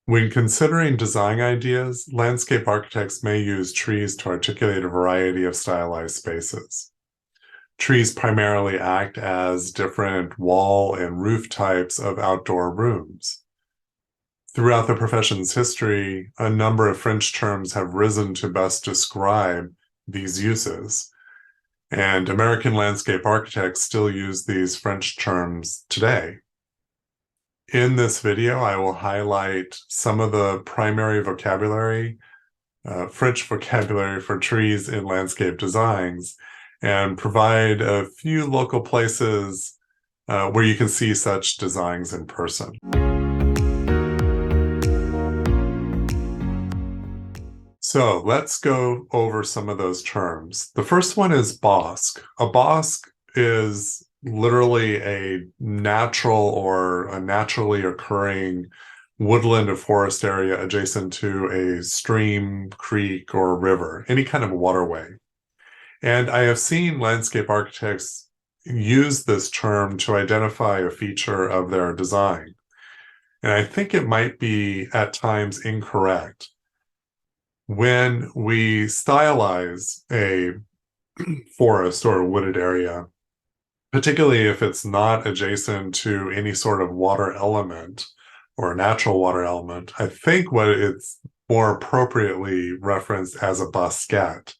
When considering design ideas, landscape architects may use trees to articulate a variety of stylized spaces. Trees primarily act as different wall and roof types of outdoor rooms. Throughout the profession's history, a number of French terms have risen to best describe these uses. And American landscape architects still use these French terms today. In this video, I will highlight some of the primary vocabulary, French vocabulary for trees in landscape designs, and provide a few local places where you can see such designs in person. So let's go over some of those terms. The first one is bosque. A bosque is literally a natural or a naturally occurring woodland or forest area adjacent to a stream, creek, or river, any kind of waterway. And I have seen landscape architects use this term to identify a feature of their design. And I think it might be at times incorrect. When we stylize a forest or a wooded area, particularly if it's not adjacent to any sort of water element or a natural water element, I think what it's more appropriately referenced as a bosquet.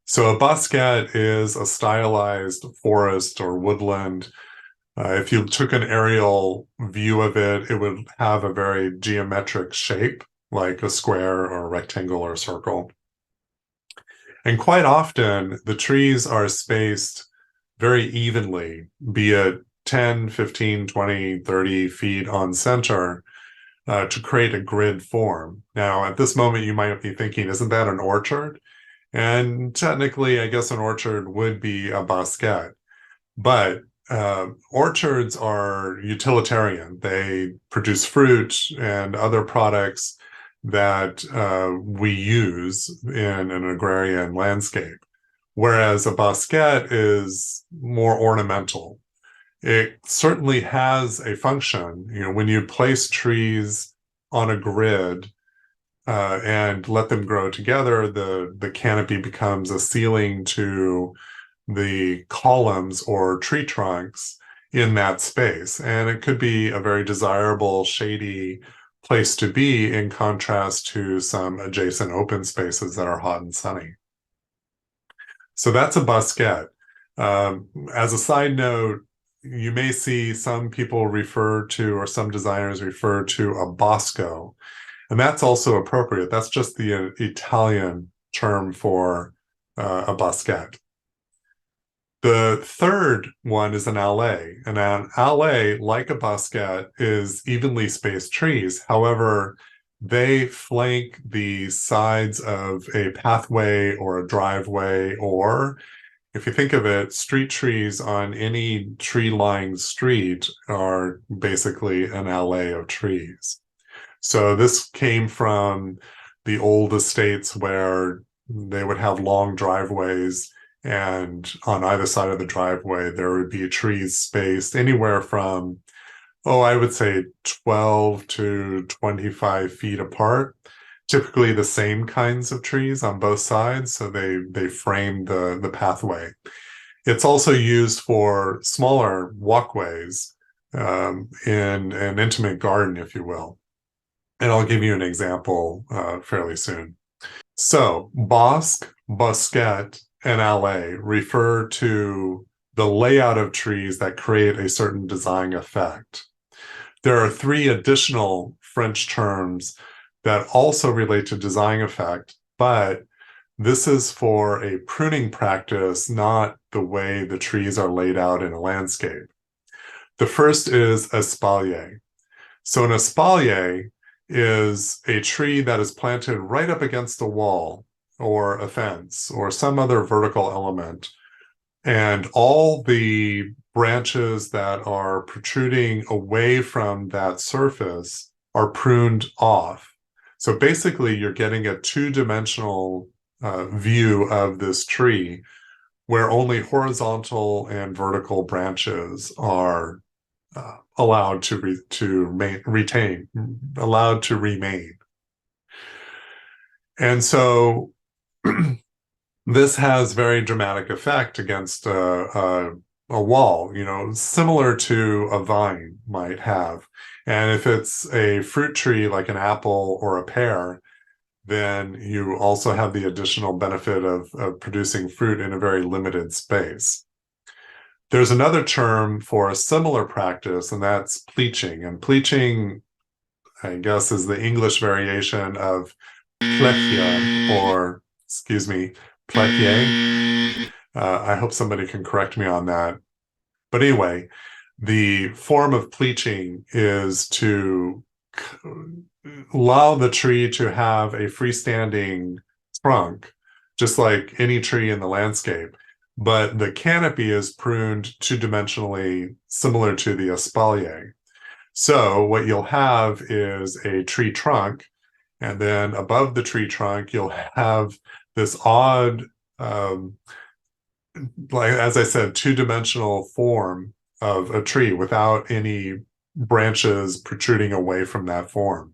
So a bosquet is a stylized forest or woodland. If you took an aerial view of it, it would have a very geometric shape, like a square or a rectangle or a circle. And quite often, the trees are spaced very evenly, be it 10, 15, 20, 30 feet on center to create a grid form. Now, at this moment, you might be thinking, isn't that an orchard? And technically, I guess an orchard would be a bosquet. But orchards are utilitarian. They produce fruit and other products that we use in an agrarian landscape, whereas a bosquet is more ornamental. It certainly has a function. You know, when you place trees on a grid and let them grow together, the canopy becomes a ceiling to the columns or tree trunks in that space. And it could be a very desirable, shady place to be in contrast to some adjacent open spaces that are hot and sunny. So that's a bosquet. As a side note, you may see some people refer to, or some designers refer to, a bosco, and that's also appropriate. That's just the Italian term for a bosquet. The third one is an allée, and an allée, like a bosquet, is evenly spaced trees. However, they flank the sides of a pathway or a driveway, or if you think of it, street trees on any tree-lined street are basically an allée of trees. So this came from the old estates where they would have long driveways, and on either side of the driveway, there would be trees spaced anywhere from, I would say 12 to 25 feet apart. Typically the same kinds of trees on both sides, so they frame the pathway. It's also used for smaller walkways in an intimate garden, if you will. And I'll give you an example fairly soon. So bosque, bosquet, and allée refer to the layout of trees that create a certain design effect. There are three additional French terms that also relate to design effect, but this is for a pruning practice, not the way the trees are laid out in a landscape. The first is espalier. So an espalier is a tree that is planted right up against a wall or a fence or some other vertical element, and all the branches that are protruding away from that surface are pruned off. So basically, you're getting a two-dimensional view of this tree where only horizontal and vertical branches are allowed to retain, allowed to remain. And so this has very dramatic effect against a wall, similar to a vine might have. And if it's a fruit tree like an apple or a pear, then you also have the additional benefit of producing fruit in a very limited space. There's another term for a similar practice, and that's pleaching. And pleaching, I guess, is the English variation of plechia, or, excuse me, plechier. I hope somebody can correct me on that. But anyway, the form of pleaching is to allow the tree to have a freestanding trunk, just like any tree in the landscape. But the canopy is pruned two-dimensionally, similar to the espalier. So what you'll have is a tree trunk, and then above the tree trunk, you'll have this odd, like, as I said, two-dimensional form of a tree without any branches protruding away from that form.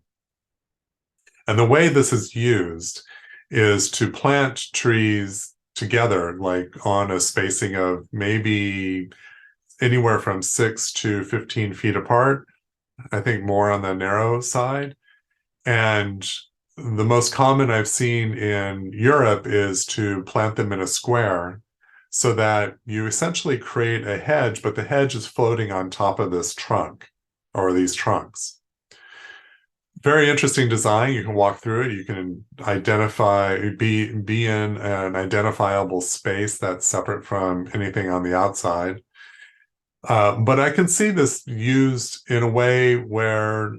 And the way this is used is to plant trees together, like on a spacing of maybe anywhere from 6 to 15 feet apart. I think more on the narrow side. And the most common I've seen in Europe is to plant them in a square so that you essentially create a hedge, but the hedge is floating on top of this trunk or these trunks. Very interesting design. You can walk through it. You can identify, be in an identifiable space that's separate from anything on the outside. But I can see this used in a way where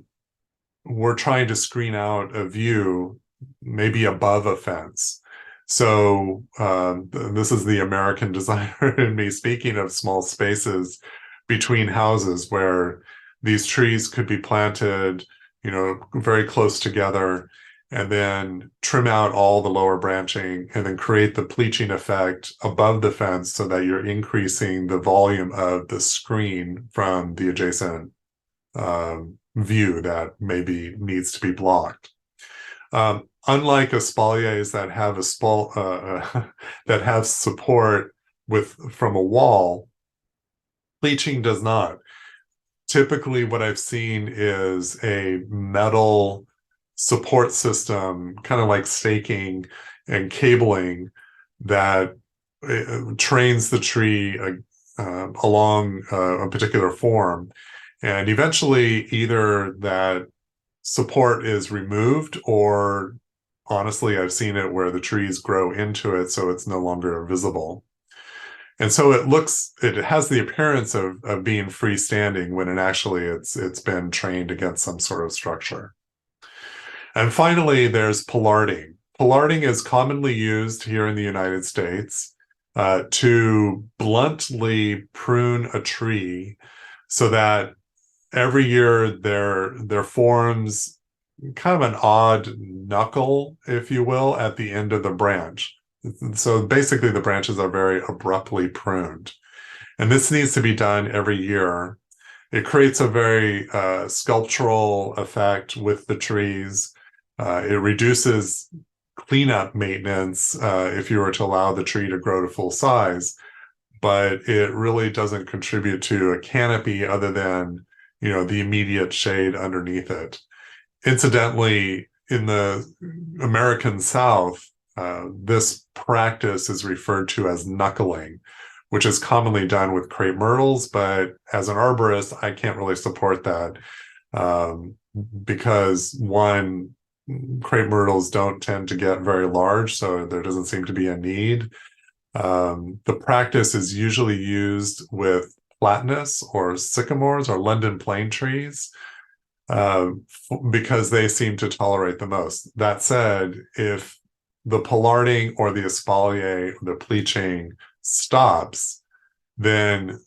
we're trying to screen out a view, maybe above a fence. So this is the American designer in me speaking of small spaces between houses where these trees could be planted, very close together, and then trim out all the lower branching and then create the pleaching effect above the fence so that you're increasing the volume of the screen from the adjacent view that maybe needs to be blocked. Unlike espaliers that have that have support from a wall, pleaching does not. Typically, what I've seen is a metal support system, kind of like staking and cabling, that trains the tree along a particular form. And eventually, either that support is removed, or honestly, I've seen it where the trees grow into it, so it's no longer visible. And so it has the appearance of being freestanding when it's been trained against some sort of structure. And finally, there's pollarding. Pollarding is commonly used here in the United States to bluntly prune a tree so that every year there forms kind of an odd knuckle, if you will, at the end of the branch. So basically the branches are very abruptly pruned. And this needs to be done every year. It creates a very sculptural effect with the trees. It reduces cleanup maintenance if you were to allow the tree to grow to full size, but it really doesn't contribute to a canopy other than the immediate shade underneath it. Incidentally, in the American South, this practice is referred to as knuckling, which is commonly done with crepe myrtles, but as an arborist, I can't really support that because, one, crepe myrtles don't tend to get very large, so there doesn't seem to be a need. The practice is usually used with platanus or sycamores or London plane trees because they seem to tolerate the most. That said, if the pollarding or the espalier, the pleaching stops, then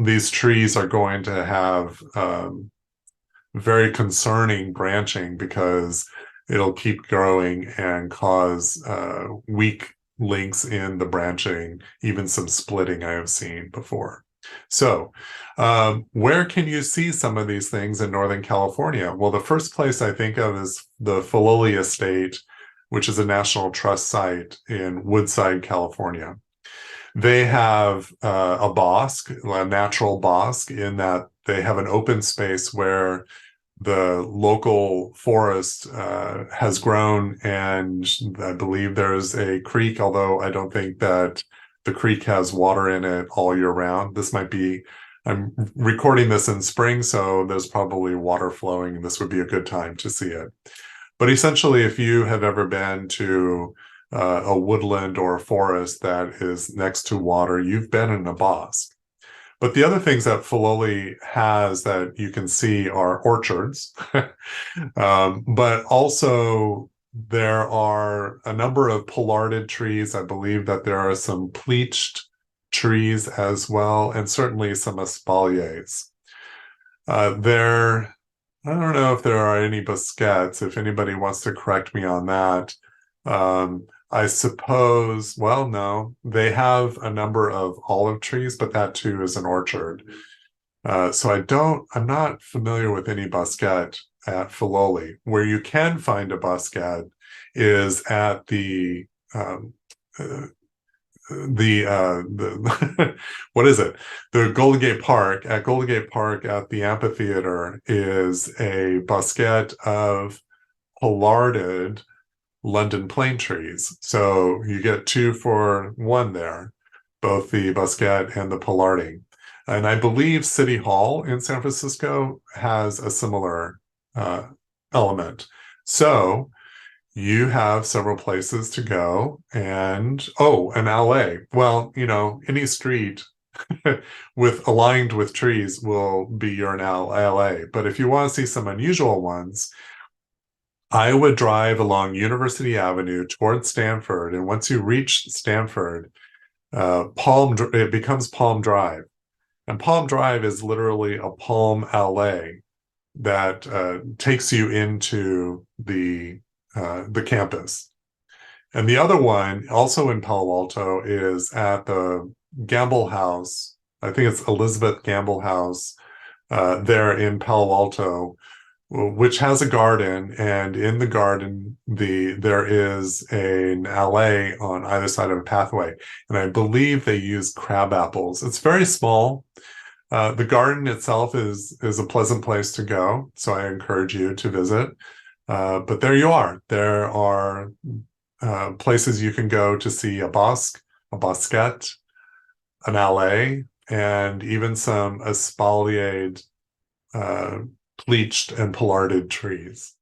these trees are going to have very concerning branching because it'll keep growing and cause weak links in the branching, even some splitting I have seen before. So, where can you see some of these things in Northern California? Well, the first place I think of is the Filoli Estate, which is a National Trust site in Woodside, California. They have a bosque, a natural bosque, in that they have an open space where the local forest has grown, and I believe there's a creek, although I don't think that the creek has water in it all year round. This might be, I'm recording this in spring, so there's probably water flowing, and this would be a good time to see it. But essentially, if you have ever been to a woodland or a forest that is next to water, you've been in a bosque. But the other things that Filoli has that you can see are orchards, but also there are a number of pollarded trees. I believe that there are some pleached trees as well, and certainly some espaliers. There, I don't know if there are any bosquets. If anybody wants to correct me on that, I suppose, well, no, they have a number of olive trees, but that too is an orchard. So I'm not familiar with any bosquet at Filoli. Where you can find a bosquet is at the what is it? The Golden Gate Park. At Golden Gate Park at the amphitheater is a bosquet of pollarded London plane trees. So you get 2 for 1 there, both the bosquet and the pollarding. And I believe City Hall in San Francisco has a similar element. So you have several places to go, and an allée. Well, any street aligned with trees will be your alley. But if you want to see some unusual ones, I would drive along University Avenue towards Stanford, and once you reach Stanford, it becomes Palm Drive, and Palm Drive is literally a palm alley that takes you into the campus. And the other one, also in Palo Alto, is at the Gamble House. I think it's Elizabeth Gamble House there in Palo Alto, which has a garden, and in the garden there is an alley on either side of a pathway, and I believe they use crab apples. It's very small. The garden itself is a pleasant place to go, so I encourage you to visit. But there you are. There are places you can go to see a bosque, a bosquet, an allée, and even some espaliered pleached and pollarded trees.